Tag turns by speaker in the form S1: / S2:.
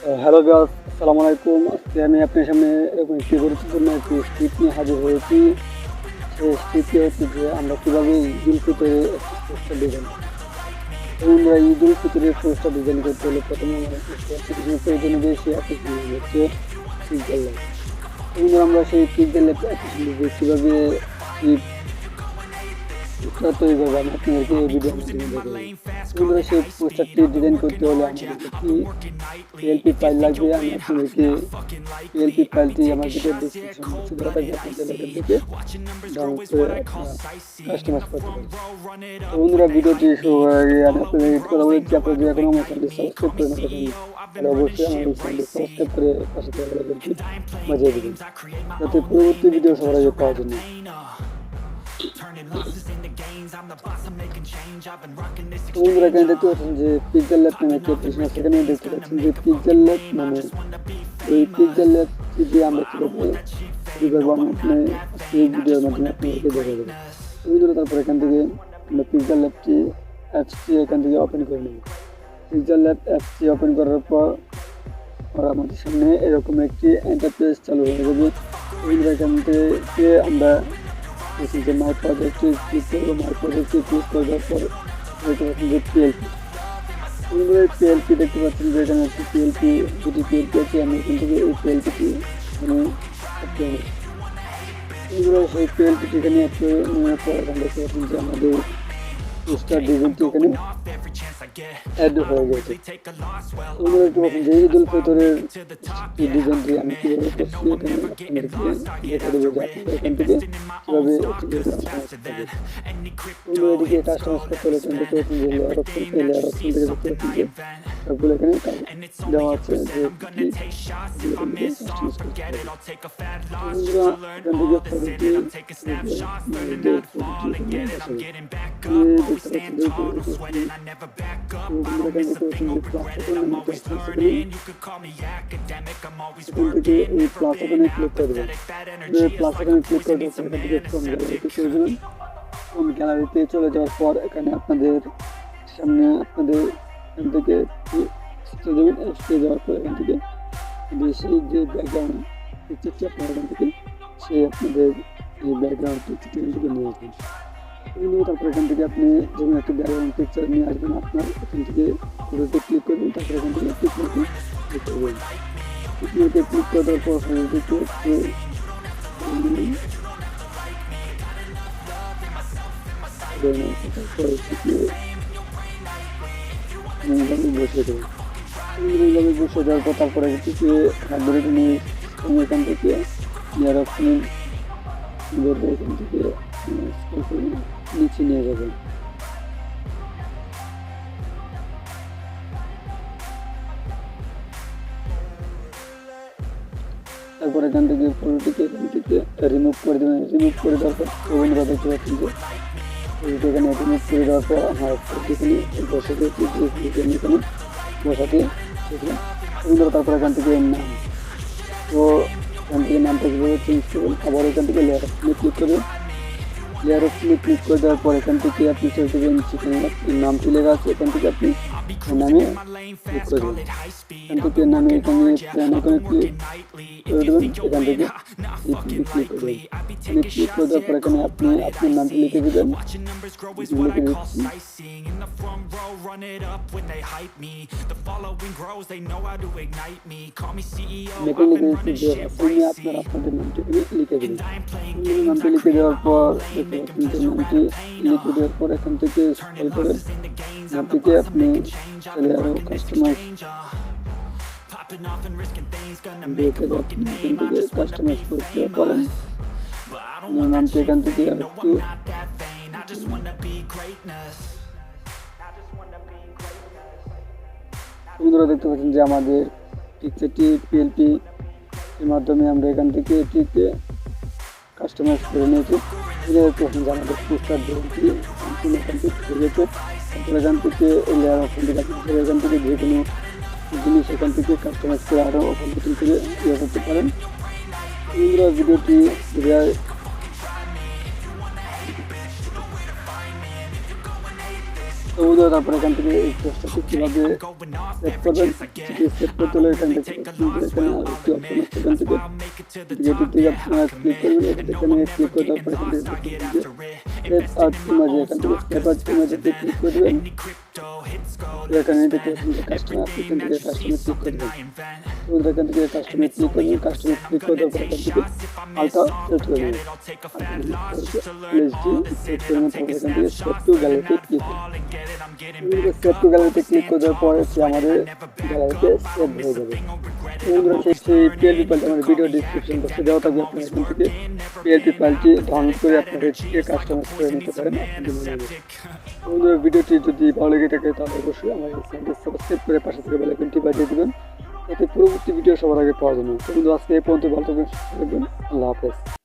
S1: Hello viewers, আসসালামু আলাইকুম। আজকে আমি আপনার সামনে এরকম একটি গুরুত্বপূর্ণ একটি স্ক্রিপ্ট নিয়ে হাজির হয়েছি। সেই স্ক্রিপ্টটি হচ্ছে যে আমরা কীভাবে ঈদুল ফিতরের একটি পোস্টার ডিজাইন করি। বন্ধুরা, ঈদুল ফিতরের পোস্টার ডিজাইন করতে হলে প্রথমে আমাদের অ্যাপ্লিকেশনের প্রয়োজন হবে। সেই অ্যাপ্লিকেশন হচ্ছে পিক্সেল ল্যাব। বন্ধুরা, আমরা সেই পিক্সেল ল্যাব অ্যাপ্লিকেশন দিয়ে কীভাবে পোস্টার তৈরি করবো আমি আপনাদেরকে এই ভিডিওর মাধ্যমে দেখাবো। বন্ধুরা, সেই পোস্টারটি ডিজাইন করতে হলে আমাদের একটি পিএলপি ফাইল লাগবে। আমি আপনাদেরকে পিএলপি ফাইলটি আমার ভিডিও ডিসক্রিপশন বক্সে দেওয়া থাকবে, আপনাদের এখান থেকে ডাউনলোড করে কাস্টমাইজ করতে পারেন। তো বন্ধুরা, ভিডিওটি শুরু হওয়ার আগে আমি আপনাদের কথা বলেছি, আপনারা যদি এখনো আমার চ্যানেলটি সাবস্ক্রাইব করে না থাকেন তাহলে অবশ্যই আমার এই চ্যানেলটি সাবস্ক্রাইব করে পাশে থাকা বেল আইকনটি বাজিয়ে দেবেন, যাতে পরবর্তী ভিডিও সবার আগে পাওয়ার জন্য। তো বন্ধুরা, এখানে দেখতে পাচ্ছেন যে পিক্সেল ল্যাব নামে একটি অ্যাপ্লিকেশন আছে। এখানে দেখতে পাচ্ছেন যে পিক্সেল ল্যাব মানে এই পিক্সেল ল্যাব দিয়ে আমরা কীভাবে আমি এই ভিডিওর মাধ্যমে আপনাদেরকে দেখে দেবো। বন্ধুরা, তারপর এখান থেকে আমরা পিক্সেল ল্যাবটি অ্যাপসটি এখান থেকে ওপেন করে নেব। পিক্সেল ল্যাব অ্যাপসটি ওপেন করার পর আমাদের সামনে এরকম একটি ইন্টারফেস চালু হয়ে যাবে। বন্ধুরা, এখান থেকে আমরা যে মাই প্রজেক্টে ক্লিক করবো। মাই প্রজেক্টে ক্লিক করার পর দেখতে পাচ্ছেন যে পিএলপি। বন্ধুরা, এই পিএলপি দেখতে পাচ্ছেন যে এখানে একটি পিএলপি, দুটি পিএলপি আছে। আমি এখান থেকে এই পিএলপিটি এখানে অ্যাড করে নেব। বন্ধুরা, সেই পিএলপিটি এখানে অ্যাড করে নেওয়ার পর এখানে দেখতে পাচ্ছেন যে আমাদের পোস্টার ডিজাইনটি এখানে অ্যাড হয়ে গেছে। বন্ধুরা, দেখতে পাচ্ছেন যে ঈদুল ফিতরের এই ডিজাইনটি আমি কীভাবে করছি এখানে আপনাদেরকে দেখা দেবো যে আপনারা এখান থেকে কীভাবে এটিকে কাস্টমাইজ করতে হলে এখানে দেখতে পাচ্ছেন যে লেয়ার অপশন, এই লেয়ার অপশন থেকে দেখতে পাচ্ছেন যে সবগুলো এখানে দেওয়া আছে যে কাস্টমাইজ করতে হবে। বন্ধুরা, এখান থেকে এই প্লাস আইকনে ক্লিক করে দেবেন। প্লাস আইকনে ক্লিক করে দেবেন, এখান থেকে ফ্রম গ্যালারিতে চলে যাবেন। ফ্রম গ্যালারিতে চলে যাওয়ার পর এখানে আপনাদের সামনে আপনাদের এখান থেকে স্টে যাবেন। স্টে যাওয়ার পর এখান থেকে সেই যে ব্যাকগ্রাউন্ড পিকচারটি আপনার এখান থেকে সেই আপনাদের এই ব্যাকগ্রাউন্ড পিকচারটি এখান থেকে নিয়ে আসবেন। তারপর এখান থেকে আপনি যেমন একটা ব্যাকগ্রাউন্ড পিকচার নিয়ে আসবেন, আপনার এখান থেকে ফটোতে ক্লিক করবেন। তারপর এখান থেকে পিকচারটি ক্লিক করবেন। পিকচারতে ক্লিক করার পর ফটোটিকে একটু বসে দেবেন। এইভাবে বসে দেওয়ার পর তারপরে এটিকে হাত ধরে নিয়ে এখান থেকে লেয়ার অপশনে এখান থেকে নিচে নিয়ে যাবেন। তারপর এখান থেকে ফটোটিকে এখান থেকে রিমুভ করে দেবেন। রিমুভ করে দেওয়ার পর বন্ধুরা দেখতে পাচ্ছেন যে ফটোটি এখানে রিমুভ করে দেওয়ার পর আমার ফটোটি এখানে বসাতে এখানে বসাতে শিখলাম। বন্ধুরা, তারপর এখান থেকে নাম, তো এখান থেকে নামটা কীভাবে চেঞ্জ করবেন, আবার এখান থেকে লেয়ার অপশনে ক্লিক করবেন। লেয়ার অপশনে ক্লিক করে দেওয়ার পর এখান থেকে আপনি চলে যাবেন সেখানে নামটি লেখা আছে, এখান থেকে আপনি নামে ক্লিক করে দেবেন। এখান থেকে নামে এখানে প্ল্যান এখানে ক্লিক করে দেবেন। এখান থেকে ক্লিক করে দেবেন। ক্লিক করে দেওয়ার পর এখানে আপনি আপনার নামটি লিখে দেবেন। লিখে দিচ্ছি। আপনাদের নামটি লিখে দেবেন। নামটি লিখে দেওয়ার পর নামটি লিখে দেওয়ার পর এখান থেকে স্ক্রল করে নামটিকে আপনি চলে আরো কাস্টমাইজ কাস্টমাইজ করতে পারেন। নামটি এখান থেকে একটু বন্ধুরা দেখতে পাচ্ছেন যে আমাদের পিকচারটি পিএলপি এর মাধ্যমে আমরা এখান থেকে এটিকে কাস্টমাইজ করে নিয়েছি। দেখতে পাচ্ছেন যে আমাদের পোস্টার ডিজাইনটি সম্পূর্ণ কমপ্লিট হয়ে গেছে। তারপর এখান থেকে লেয়ার অপশন থেকে এখান থেকে যে কোনো জিনিস এখান থেকে কাস্টমাইজ করে আরও নতুন করে ইয়ে করতে পারেন। বন্ধুরা, ভিডিওটি তো বন্ধুরা তারপর এখান থেকে এই পোস্টারটি কীভাবে সেভ করবেন সেভ করতে হলে এখান থেকে এখানে আরেকটি অপশন আছে এখান থেকে যেটির দিকে আপনারা ক্লিক করবেন এখানে ক্লিক করে তারপর এখান থেকে সেভ আর্ট ইমেজ এখান থেকে সেভ আর্ট ইমেজে ক্লিক করবেন এখানে দেখতে কাস্টমার এখান থেকে কাস্টমার ক্লিক করবেন বন্ধুরা এখান থেকে কাস্টমার ক্লিক করবেন কাস্টমার ক্লিক করে তারপর এখান থেকে আলটা সেট করবেন সেট করে তারপর এখান থেকে সেভ টু গ্যালারিতে ক্লিক করবেন সেভ টু গ্যালারিতে ক্লিক করে দেওয়ার পরে সে আমাদের গ্যালারিতে সেভ হয়ে যাবে বন্ধুরা সেই পিএলপি ফাইলটি আমার ভিডিও ডিসক্রিপশন বক্সে দেওয়া থাকবে আপনারা এখান থেকে পিএলপি ফাইলটি ডাউনলোড করে আপনাদের কাস্টমাইজ করে নিতে পারেন বন্ধুরা ভিডিওটি যদি ভালো লেগে থাকে তাহলে অবশ্যই আমার চ্যানেলটি সাবস্ক্রাইব করে পাশে থেকে বেল আইকনটি বাজিয়ে দেবেন যাতে পরবর্তী ভিডিও সবার আগে পাওয়া যাবে। বন্ধু আজকে এই পর্যন্ত ভালো থাকবেন, সুস্থ থাকবেন, আল্লাহ হাফেজ।